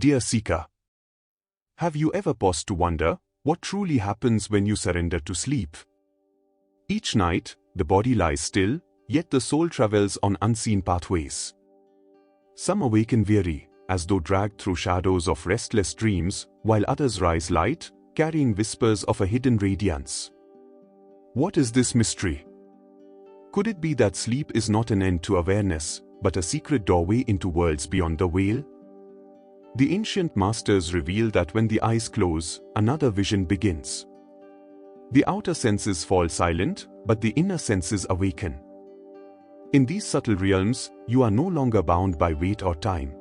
Dear seeker, have you ever paused to wonder what truly happens when you surrender to sleep? Each night, the body lies still, yet the soul travels on unseen pathways. Some awaken weary, as though dragged through shadows of restless dreams, while others rise light, carrying whispers of a hidden radiance. What is this mystery? Could it be that sleep is not an end to awareness, but a secret doorway into worlds beyond the veil? The ancient masters reveal that when the eyes close, another vision begins. The outer senses fall silent, but the inner senses awaken. In these subtle realms, you are no longer bound by weight or time.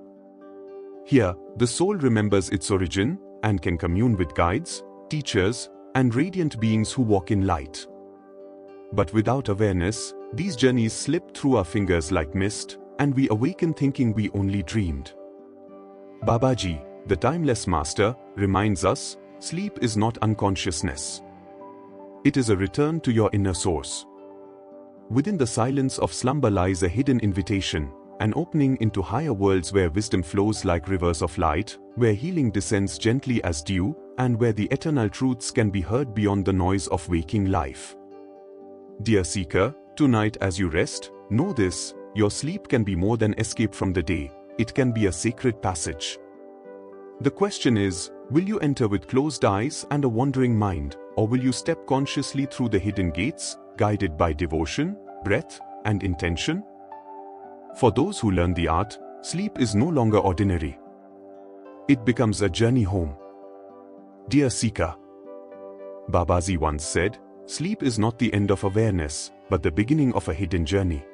Here, the soul remembers its origin and can commune with guides, teachers, and radiant beings who walk in light. But without awareness, these journeys slip through our fingers like mist, and we awaken thinking we only dreamed. Babaji, the timeless master, reminds us, sleep is not unconsciousness. It is a return to your inner source. Within the silence of slumber lies a hidden invitation, an opening into higher worlds where wisdom flows like rivers of light, where healing descends gently as dew, and where the eternal truths can be heard beyond the noise of waking life. Dear seeker, tonight as you rest, know this, your sleep can be more than escape from the day. It can be a sacred passage. The question is, will you enter with closed eyes and a wandering mind, or will you step consciously through the hidden gates, guided by devotion, breath, and intention? For those who learn the art, sleep is no longer ordinary. It becomes a journey home. Dear seeker, Babaji once said, sleep is not the end of awareness, but the beginning of a hidden journey.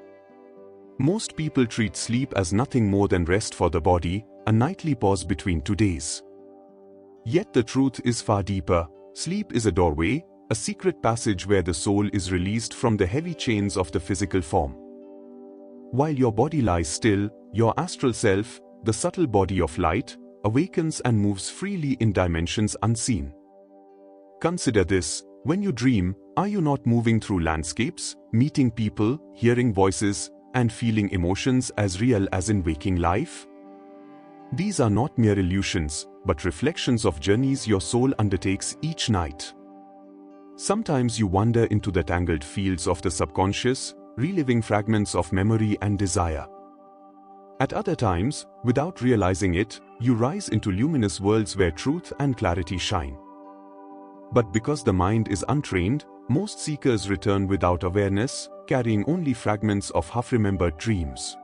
Most people treat sleep as nothing more than rest for the body, a nightly pause between two days. Yet the truth is far deeper. Sleep is a doorway, a secret passage where the soul is released from the heavy chains of the physical form. While your body lies still, your astral self, the subtle body of light, awakens and moves freely in dimensions unseen. Consider this, when you dream, are you not moving through landscapes, meeting people, hearing voices, and feeling emotions as real as in waking life? These are not mere illusions, but reflections of journeys your soul undertakes each night. Sometimes you wander into the tangled fields of the subconscious, reliving fragments of memory and desire. At other times, without realizing it, you rise into luminous worlds where truth and clarity shine. But because the mind is untrained, most seekers return without awareness, carrying only fragments of half-remembered dreams.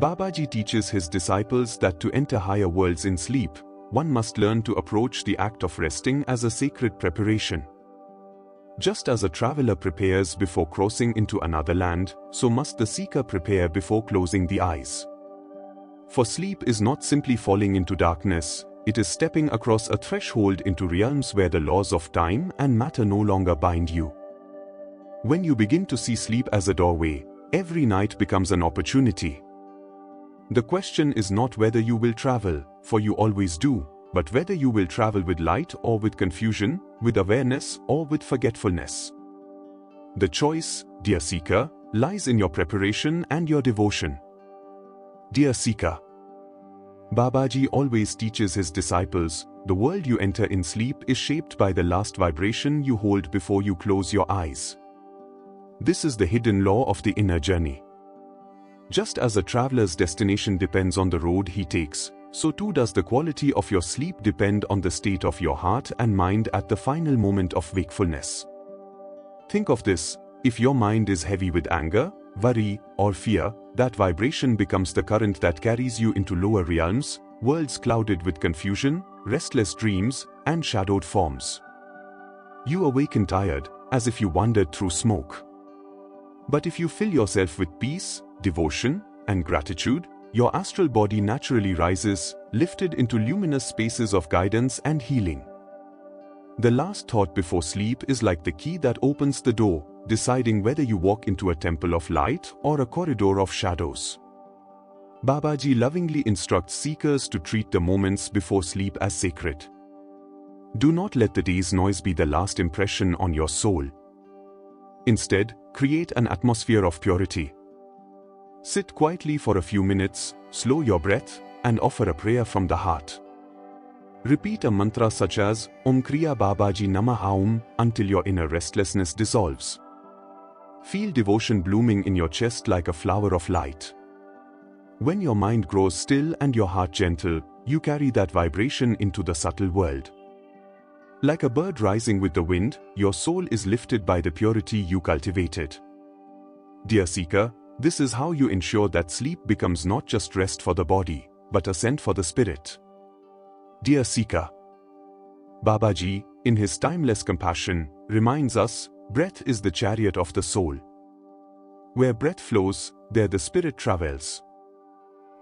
Babaji teaches his disciples that to enter higher worlds in sleep, one must learn to approach the act of resting as a sacred preparation. Just as a traveler prepares before crossing into another land, so must the seeker prepare before closing the eyes. For sleep is not simply falling into darkness, it is stepping across a threshold into realms where the laws of time and matter no longer bind you. When you begin to see sleep as a doorway, every night becomes an opportunity. The question is not whether you will travel, for you always do, but whether you will travel with light or with confusion, with awareness or with forgetfulness. The choice, dear seeker, lies in your preparation and your devotion. Dear seeker, Babaji always teaches his disciples, the world you enter in sleep is shaped by the last vibration you hold before you close your eyes. This is the hidden law of the inner journey. Just as a traveler's destination depends on the road he takes, so too does the quality of your sleep depend on the state of your heart and mind at the final moment of wakefulness. Think of this, if your mind is heavy with anger, worry, or fear, that vibration becomes the current that carries you into lower realms, worlds clouded with confusion, restless dreams, and shadowed forms. You awaken tired, as if you wandered through smoke. But if you fill yourself with peace, devotion, and gratitude, your astral body naturally rises, lifted into luminous spaces of guidance and healing. The last thought before sleep is like the key that opens the door, deciding whether you walk into a temple of light or a corridor of shadows. Babaji lovingly instructs seekers to treat the moments before sleep as sacred. Do not let the day's noise be the last impression on your soul. Instead, create an atmosphere of purity. Sit quietly for a few minutes, slow your breath, and offer a prayer from the heart. Repeat a mantra such as Om Kriya Babaji Namah Aum until your inner restlessness dissolves. Feel devotion blooming in your chest like a flower of light. When your mind grows still and your heart gentle, you carry that vibration into the subtle world. Like a bird rising with the wind, your soul is lifted by the purity you cultivated. Dear seeker, this is how you ensure that sleep becomes not just rest for the body, but ascent for the spirit. Dear seeker, Babaji, in his timeless compassion, reminds us, breath is the chariot of the soul. Where breath flows, there the spirit travels.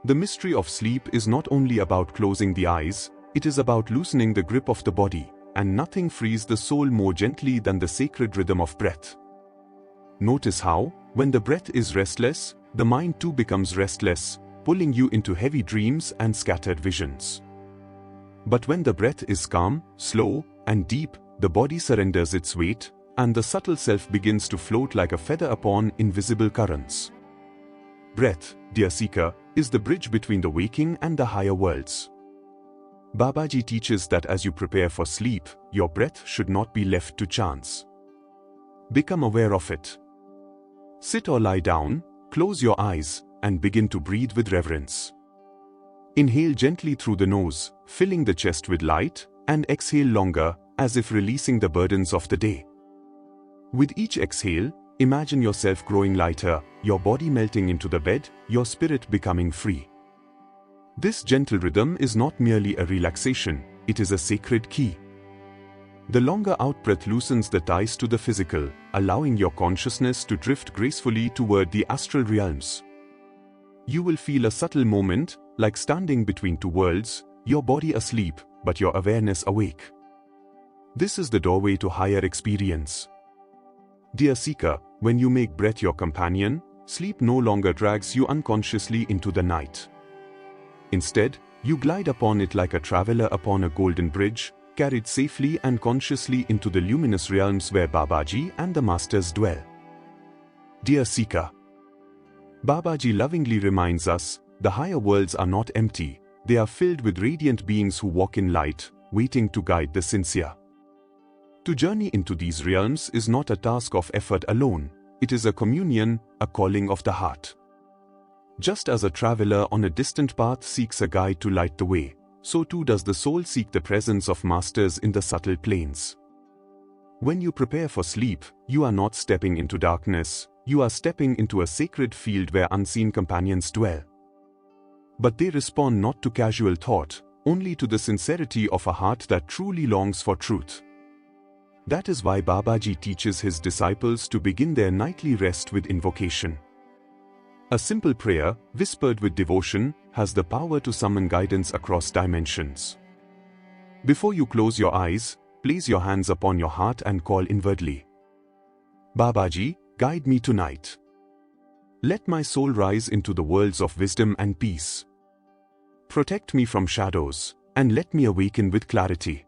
The mystery of sleep is not only about closing the eyes, it is about loosening the grip of the body, and nothing frees the soul more gently than the sacred rhythm of breath. Notice how, when the breath is restless, the mind too becomes restless, pulling you into heavy dreams and scattered visions. But when the breath is calm, slow, and deep, the body surrenders its weight, and the subtle self begins to float like a feather upon invisible currents. Breath, dear seeker, is the bridge between the waking and the higher worlds. Babaji teaches that as you prepare for sleep, your breath should not be left to chance. Become aware of it. Sit or lie down, close your eyes, and begin to breathe with reverence. Inhale gently through the nose, filling the chest with light, and exhale longer, as if releasing the burdens of the day. With each exhale, imagine yourself growing lighter, your body melting into the bed, your spirit becoming free. This gentle rhythm is not merely a relaxation, it is a sacred key. The longer out-breath loosens the ties to the physical, allowing your consciousness to drift gracefully toward the astral realms. You will feel a subtle moment, like standing between two worlds, your body asleep, but your awareness awake. This is the doorway to higher experience. Dear seeker, when you make breath your companion, sleep no longer drags you unconsciously into the night. Instead, you glide upon it like a traveler upon a golden bridge, carried safely and consciously into the luminous realms where Babaji and the Masters dwell. Dear seeker, Babaji lovingly reminds us, the higher worlds are not empty, they are filled with radiant beings who walk in light, waiting to guide the sincere. To journey into these realms is not a task of effort alone, it is a communion, a calling of the heart. Just as a traveler on a distant path seeks a guide to light the way, so too does the soul seek the presence of masters in the subtle planes. When you prepare for sleep, you are not stepping into darkness, you are stepping into a sacred field where unseen companions dwell. But they respond not to casual thought, only to the sincerity of a heart that truly longs for truth. That is why Babaji teaches his disciples to begin their nightly rest with invocation. A simple prayer, whispered with devotion, has the power to summon guidance across dimensions. Before you close your eyes, place your hands upon your heart and call inwardly. Babaji, guide me tonight. Let my soul rise into the worlds of wisdom and peace. Protect me from shadows, and let me awaken with clarity.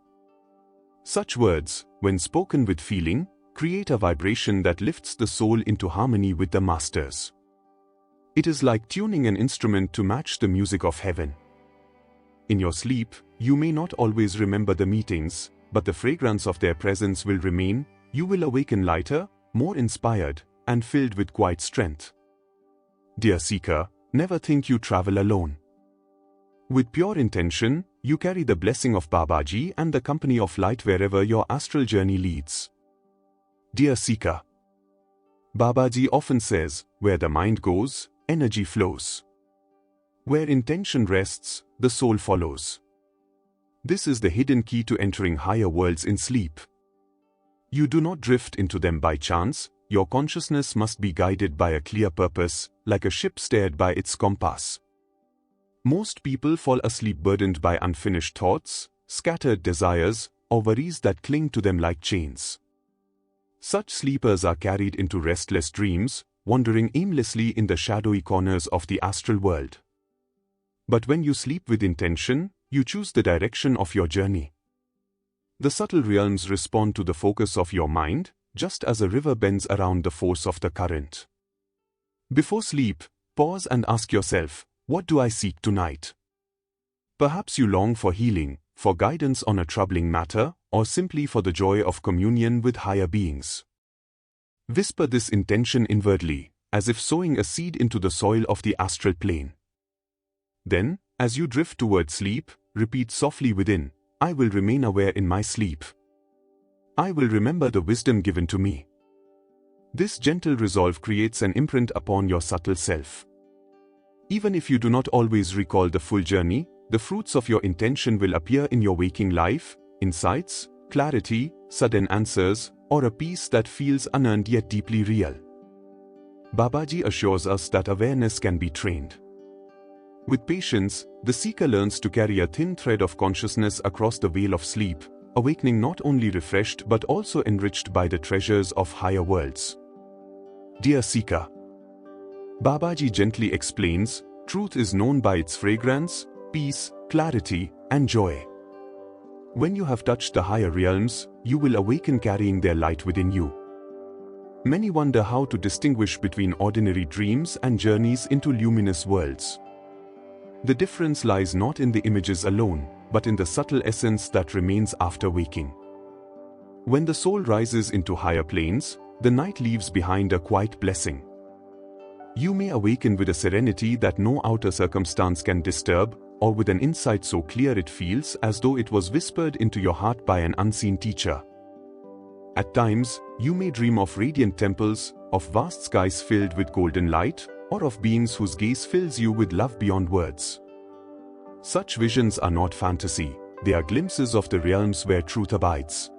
Such words, when spoken with feeling, create a vibration that lifts the soul into harmony with the Masters. It is like tuning an instrument to match the music of heaven. In your sleep, you may not always remember the meetings, but the fragrance of their presence will remain. You will awaken lighter, more inspired, and filled with quiet strength. Dear seeker, never think you travel alone. With pure intention, you carry the blessing of Babaji and the company of light wherever your astral journey leads. Dear seeker, Babaji often says, where the mind goes, energy flows. Where intention rests, the soul follows. This is the hidden key to entering higher worlds in sleep. You do not drift into them by chance, your consciousness must be guided by a clear purpose, like a ship steered by its compass. Most people fall asleep burdened by unfinished thoughts, scattered desires, or worries that cling to them like chains. Such sleepers are carried into restless dreams, wandering aimlessly in the shadowy corners of the astral world. But when you sleep with intention, you choose the direction of your journey. The subtle realms respond to the focus of your mind, just as a river bends around the force of the current. Before sleep, pause and ask yourself, what do I seek tonight? Perhaps you long for healing, for guidance on a troubling matter, or simply for the joy of communion with higher beings. Whisper this intention inwardly, as if sowing a seed into the soil of the astral plane. Then, as you drift toward sleep, repeat softly within, I will remain aware in my sleep. I will remember the wisdom given to me. This gentle resolve creates an imprint upon your subtle self. Even if you do not always recall the full journey, the fruits of your intention will appear in your waking life, insights, clarity, sudden answers, or a peace that feels unearned yet deeply real. Babaji assures us that awareness can be trained. With patience, the seeker learns to carry a thin thread of consciousness across the veil of sleep, awakening not only refreshed but also enriched by the treasures of higher worlds. Dear seeker, Babaji gently explains, truth is known by its fragrance, peace, clarity, and joy. When you have touched the higher realms, you will awaken carrying their light within you. Many wonder how to distinguish between ordinary dreams and journeys into luminous worlds. The difference lies not in the images alone, but in the subtle essence that remains after waking. When the soul rises into higher planes, the night leaves behind a quiet blessing. You may awaken with a serenity that no outer circumstance can disturb, or with an insight so clear it feels as though it was whispered into your heart by an unseen teacher. At times, you may dream of radiant temples, of vast skies filled with golden light, or of beings whose gaze fills you with love beyond words. Such visions are not fantasy, they are glimpses of the realms where truth abides.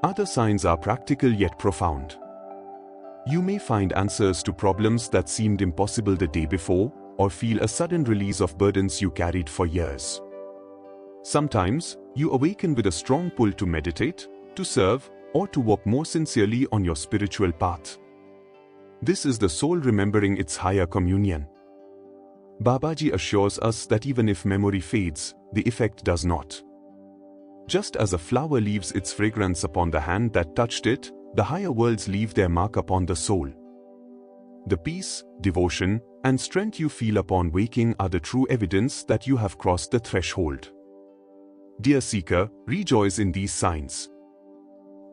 Other signs are practical yet profound. You may find answers to problems that seemed impossible the day before, or feel a sudden release of burdens you carried for years. Sometimes, you awaken with a strong pull to meditate, to serve, or to walk more sincerely on your spiritual path. This is the soul remembering its higher communion. Babaji assures us that even if memory fades, the effect does not. Just as a flower leaves its fragrance upon the hand that touched it, the higher worlds leave their mark upon the soul. The peace, devotion, and strength you feel upon waking are the true evidence that you have crossed the threshold. Dear seeker, rejoice in these signs.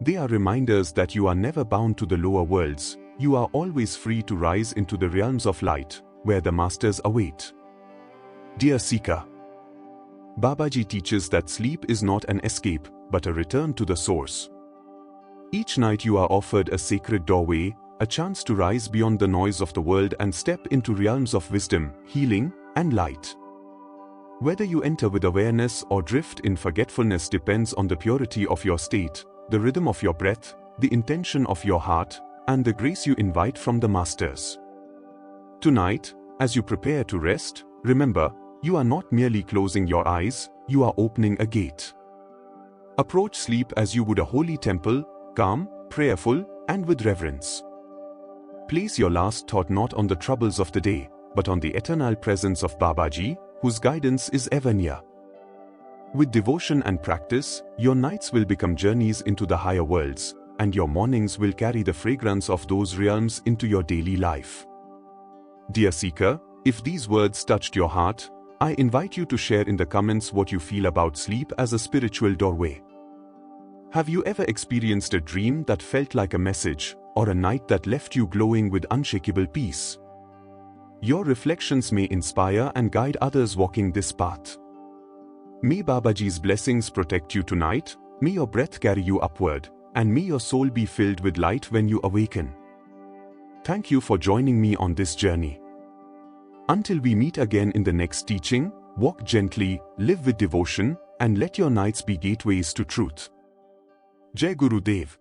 They are reminders that you are never bound to the lower worlds, you are always free to rise into the realms of light, where the masters await. Dear seeker, Babaji teaches that sleep is not an escape, but a return to the source. Each night you are offered a sacred doorway, a chance to rise beyond the noise of the world and step into realms of wisdom, healing, and light. Whether you enter with awareness or drift in forgetfulness depends on the purity of your state, the rhythm of your breath, the intention of your heart, and the grace you invite from the Masters. Tonight, as you prepare to rest, remember, you are not merely closing your eyes, you are opening a gate. Approach sleep as you would a holy temple, calm, prayerful, and with reverence. Place your last thought not on the troubles of the day, but on the eternal presence of Babaji, whose guidance is ever near. With devotion and practice, your nights will become journeys into the higher worlds, and your mornings will carry the fragrance of those realms into your daily life. Dear seeker, if these words touched your heart, I invite you to share in the comments what you feel about sleep as a spiritual doorway. Have you ever experienced a dream that felt like a message, or a night that left you glowing with unshakable peace? Your reflections may inspire and guide others walking this path. May Babaji's blessings protect you tonight, may your breath carry you upward, and may your soul be filled with light when you awaken. Thank you for joining me on this journey. Until we meet again in the next teaching, walk gently, live with devotion, and let your nights be gateways to truth. Jai Guru Dev.